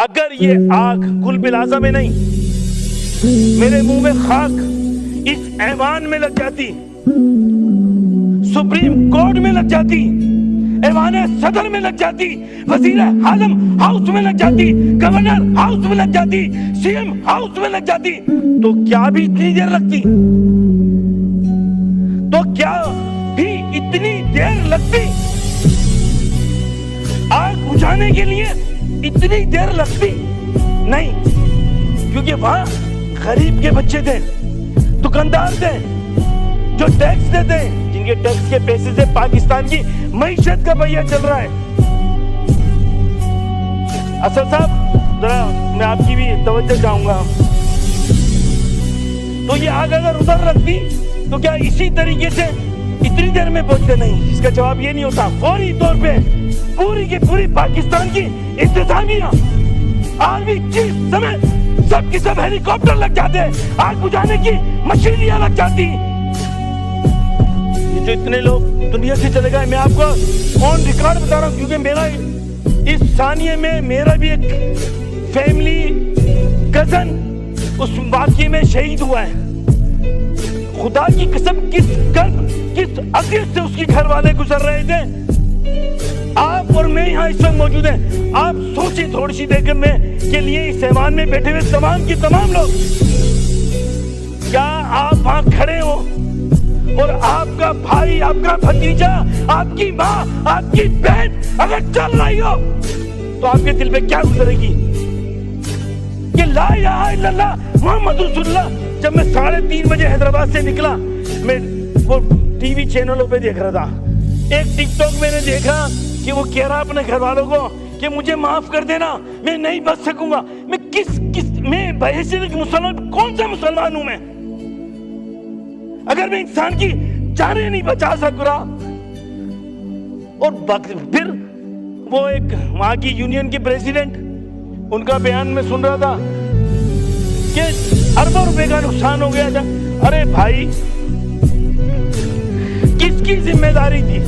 अगर ये आग कुल प्लाजा में नहीं, मेरे मुंह में खाक इस ऐवान में लग जाती, सुप्रीम कोर्ट में लग जाती, ऐवाने सदर में लग जाती, वजीर आजम हाउस में लग जाती, गवर्नर हाउस में लग जाती, सीएम हाउस में लग जाती, तो क्या भी इतनी देर लगती? तो क्या भी इतनी देर लगती? आग बुझाने के लिए इतनी देर लगती? नहीं, क्योंकि वहां गरीब के बच्चे थे, दुकानदार थे, जो टैक्स देते, जिनके टैक्स के पैसे से पाकिस्तान की मईशत का पहिया चल रहा है। असद साहब, जरा मैं आपकी भी तवज्जो चाहूंगा। तो ये आग अगर उधर लगती तो क्या इसी तरीके से इतनी देर में पहुंचते? नहीं, इसका जवाब ये नहीं होता। फौरी तौर पे पूरी की पूरी पाकिस्तान की इंतजामिया, आर्मी चीफ समेत सब के सब हेलीकॉप्टर लग जाते, आग बुझाने की मशीनियां लग जाती। ये जो इतने लोग दुनिया से चले गए, मैं आपको ऑन रिकॉर्ड बता रहा हूं, क्योंकि मेरा इस सानिये में मेरा भी एक फैमिली कजन उस वाकये में शहीद हुआ है। खुदा की कसम, किस अक़ीद से उसके घर वाले गुजर रहे थे। आप और मैं यहाँ इस वक्त मौजूद हैं। आप सोचिए थोड़ी सी देर में के लिए इस ऐवान में बैठे हुए तमाम के तमाम लोग, क्या आप वहां खड़े हो और आपका भाई, आपका भतीजा, आपकी माँ, आपकी बहन अगर चल रही हो तो आपके दिल पे क्या गुजरेगी कि ला इलाहा इल्लल्लाह मोहम्मद रसूलुल्लाह। जब मैं 3:30 बजे हैदराबाद से निकला, मैं वो टीवी चैनलों पे देख रहा था, एक टिकटॉक मैंने देखा कि वो कह रहा अपने घर वालों को कि मुझे माफ कर देना, मैं नहीं बच सकूंगा। मैं मैं बहैसियत मुसलमान कौन सा मुसलमान हूं मैं, अगर मैं इंसान की जाने नहीं बचा सक रहा। और फिर वो एक वहां की यूनियन के प्रेसिडेंट, उनका बयान में सुन रहा था कि अरबों रुपए का नुकसान हो गया था। अरे भाई, किसकी जिम्मेदारी थी?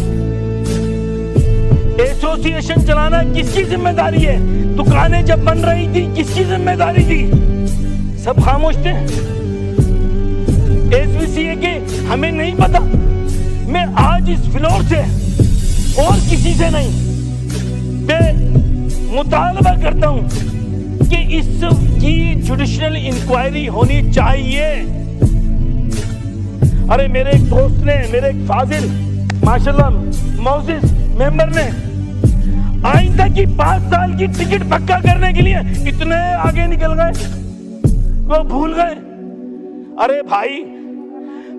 एसोसिएशन चलाना किसकी जिम्मेदारी है? दुकानें जब बन रही थी किसकी जिम्मेदारी थी? सब खामोश थे। एसवीसीए के हमें नहीं पता। मैं आज इस फ्लोर से और किसी से नहीं मुतालबा करता हूं कि इसकी जुडिशियल इंक्वायरी होनी चाहिए। अरे मेरे एक दोस्त ने, मेरे एक फाजिल माशाल्लाह मौजिज मेंबर ने आइंदा की 5 साल की टिकट पक्का करने के लिए इतने आगे निकल गए, वो भूल गए। अरे भाई,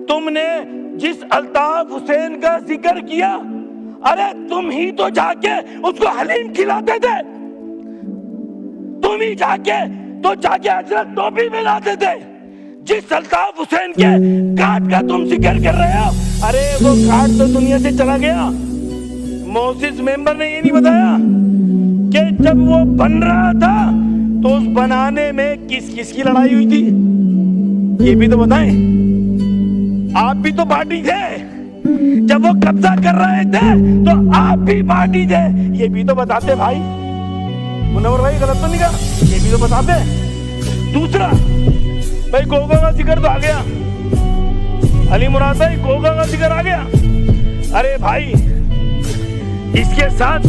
तुमने जिस अल्ताफ हुसैन का जिक्र किया, अरे तुम ही तो जाके उसको हलीम खिलाते थे, तुम ही जाके हजरत टोपी मिलाते थे। जिस अल्ताफ हुसैन के काट का तुम जिक्र कर रहे हो, अरे वो काट तो दुनिया से चला गया। मोसिस मेंबर ने ये नहीं बताया कि जब वो बन रहा था तो उस बनाने में किस किस की लड़ाई हुई थी, ये भी तो बताएं। आप भी तो पार्टी थे, जब वो कब्जा कर रहे थे तो आप भी पार्टी थे, ये भी तो बताते भाई। मुनव्वर भाई गलत तो नहीं कहा, ये भी तो बताते। दूसरा भाई, गोगा का जिक्र तो आ गया, अली मुराद भाई गोगा का जिक्र आ गया। अरे भाई, इसके साथ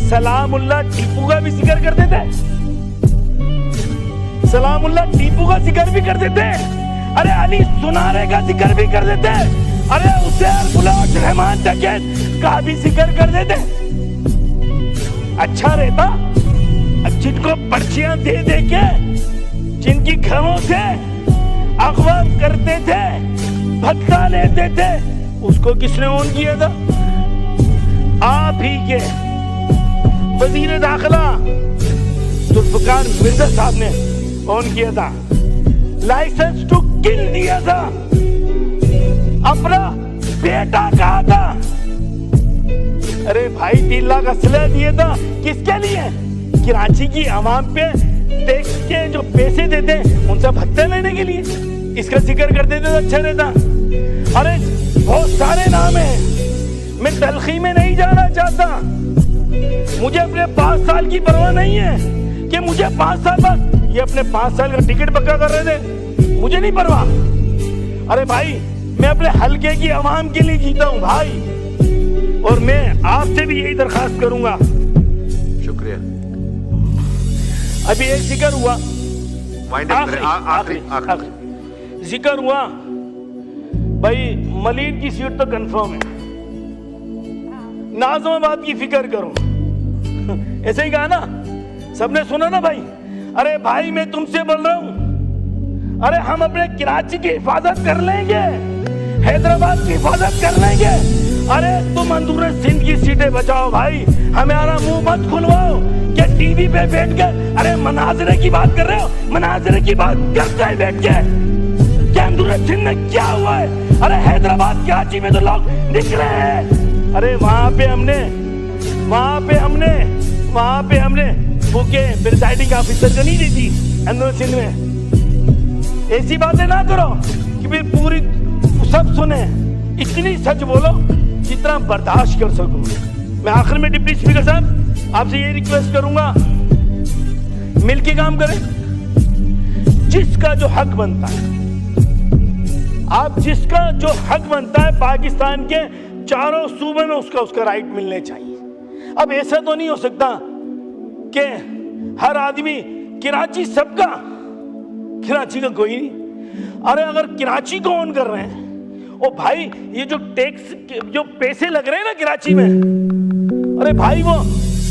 सलामुल्लाह टीपू का भी जिक्र करते थे, सलामुल्लाह टीपू का जिक्र भी करते थे। अरे अली सुनारे का जिक्र भी कर देते, अरे उसेर बुलाट रहमान डकैत का भी जिक्र कर देते। अच्छा रहता जिनको पर्चियां दे दे के, जिनकी घरों से अगवा करते थे, भत्ता लेते थे, उसको किसने ऑन किया था? आप ही के वजीर दाखिला जुल्फकार मिर्जा साहब ने ऑन किया था, लाइसेंस टू किल दिया था, अपना बेटा कहा था। अरे भाई, 3 लाख असला दिया था, किसके लिए? कराची की आवाम पे टैक्स के जो पैसे देते उनसे भत्ते लेने के लिए। इसका जिक्र करते थे तो अच्छा रहता। अरे बहुत सारे नाम हैं, मैं तलखी में नहीं जाना चाहता, मुझे अपने 5 साल की परवाह नहीं है, कि मुझे 5 साल बाद, ये अपने 5 साल का टिकट पक्का कर रहे थे, मुझे नहीं परवाह। अरे भाई मैं अपने हल्के की आवाम के लिए जीता हूं भाई, और मैं आपसे भी यही दरखास्त करूंगा। शुक्रिया। अभी एक जिक्र हुआ, आखिरी जिक्र हुआ भाई, मलिक की सीट तो कंफर्म है, नाज़माबाद की फिक्र करो, ऐसे ही कहा ना, सबने सुना ना भाई। अरे भाई मैं तुमसे बोल रहा हूं, अरे हम अपने कराची की हिफाजत कर लेंगे, हैदराबाद की हिफाजत कर लेंगे। अरे तुम अंदूर सिंध की सीटें बचाओ भाई, हमारा मुंह मत खुलवाओ कि टीवी पे बैठ कर अरे मनाजरे की बात कर रहे हो, मनाजरे की बात करते हैं बैठ के, क्या अंदूर सिंध में क्या हुआ है? अरे हैदराबाद कराची में तो लोग निकले हैं। अरे वहां पे हमने बुके प्रिजाइडिंग ऑफिसर को नहीं दी थी अंदर सिंध में। ऐसी बातें ना करो कि फिर पूरी सब सुने, इतनी सच बोलो जितना बर्दाश्त कर सकूं। मैं आखिर में डिप्टी स्पीकर साहब आपसे ये रिक्वेस्ट करूंगा, मिलके काम करें, जिसका जो हक बनता है, आप जिसका जो हक बनता है पाकिस्तान के चारों सूबे में उसका राइट मिलने चाहिए। अब ऐसा तो नहीं हो सकता कि हर आदमी कराची सबका, कराची का कोई नहीं। अरे अगर कराची को ऑन कर रहे हैं, ओ भाई ये जो टैक्स जो पैसे लग रहे हैं ना कराची में, अरे भाई वो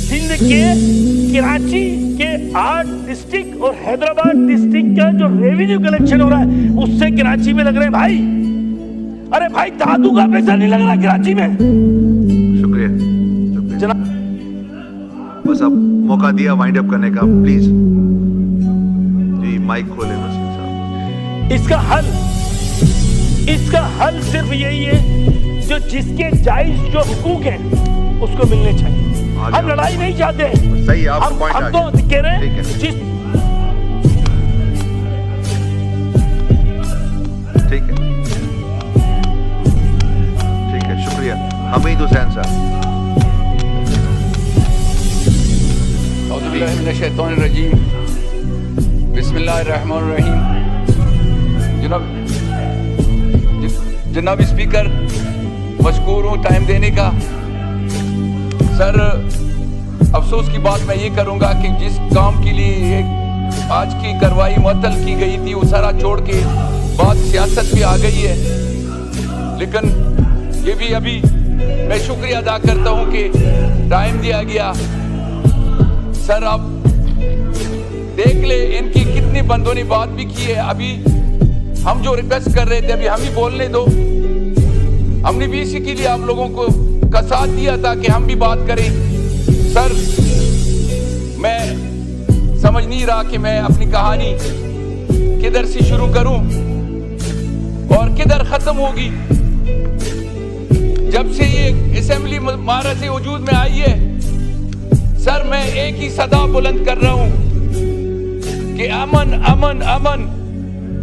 सिंध के कराची के 8 डिस्ट्रिक्ट और हैदराबाद डिस्ट्रिक्ट का जो रेवेन्यू कलेक्शन हो रहा है उससे कराची में लग रहे हैं भाई। अरे भाई दादू का पैसा नहीं लग रहा कराची में। शुक्रिया जनाब, बस अब मौका दिया वाइंड अप करने का, प्लीज जी माइक खोले वसीम साहब। इसका हल सिर्फ यही है, जो जिसके जायज जो हुकूक हैं उसको मिलने चाहिए। हम लड़ाई नहीं चाहते, सही आप पॉइंट हम तो कह रहे हैं ठीक है, शुक्रिया। हमीद हुसैन साहब। औज़ुबिल्लाहिमिनश्शैतानिर्रजीम, बिस्मिल्लाहिर्रहमानिर्रहीम। जनाब स्पीकर, मशकूर हूँ टाइम देने का। सर अफसोस की बात मैं ये करूँगा कि जिस काम के लिए आज की कार्रवाई मुअत्तल की गई थी वो सारा छोड़ के बात सियासत पे आ गई है, लेकिन ये भी अभी मैं शुक्रिया अदा करता हूँ कि टाइम दिया गया। सर आप देख ले इनकी कितनी बंदों ने बात भी की है। अभी हम जो रिक्वेस्ट कर रहे थे अभी हम ही बोलने दो, हमने भी इसी के लिए आप लोगों को का साथ दिया था कि हम भी बात करें। सर मैं समझ नहीं रहा कि मैं अपनी कहानी किधर से शुरू करूं और किधर खत्म होगी। जब से ये असेंबली महाराज वजूद में आई है सर, मैं एक ही सदा बुलंद कर रहा हूं कि अमन अमन अमन,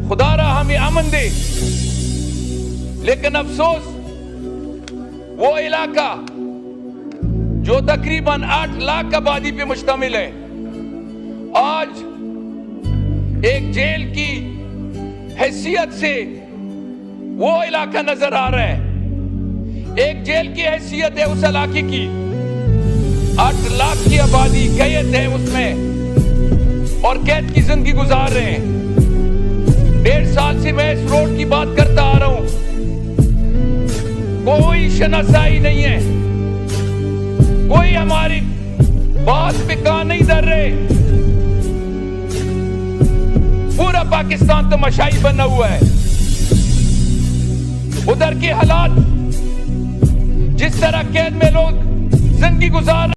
खुदारा हमें अमन दे। लेकिन अफसोस वो इलाका जो तकरीबन 8 लाख आबादी पे मुश्तमिल है, आज एक जेल की हैसियत से वो इलाका नजर आ रहा है। एक जेल की हैसियत है उस इलाके की, 8 लाख की आबादी कैद है उसमें और कैद की जिंदगी गुजार रहे हैं। 1.5 साल से मैं इस रोड की बात करता आ रहा हूं, कोई शनासाई नहीं है, कोई हमारी बात पे कान नहीं धर रहे। पूरा पाकिस्तान तो मशाई बना हुआ है। उधर के हालात, जिस तरह कैद में लोग जिंदगी गुजार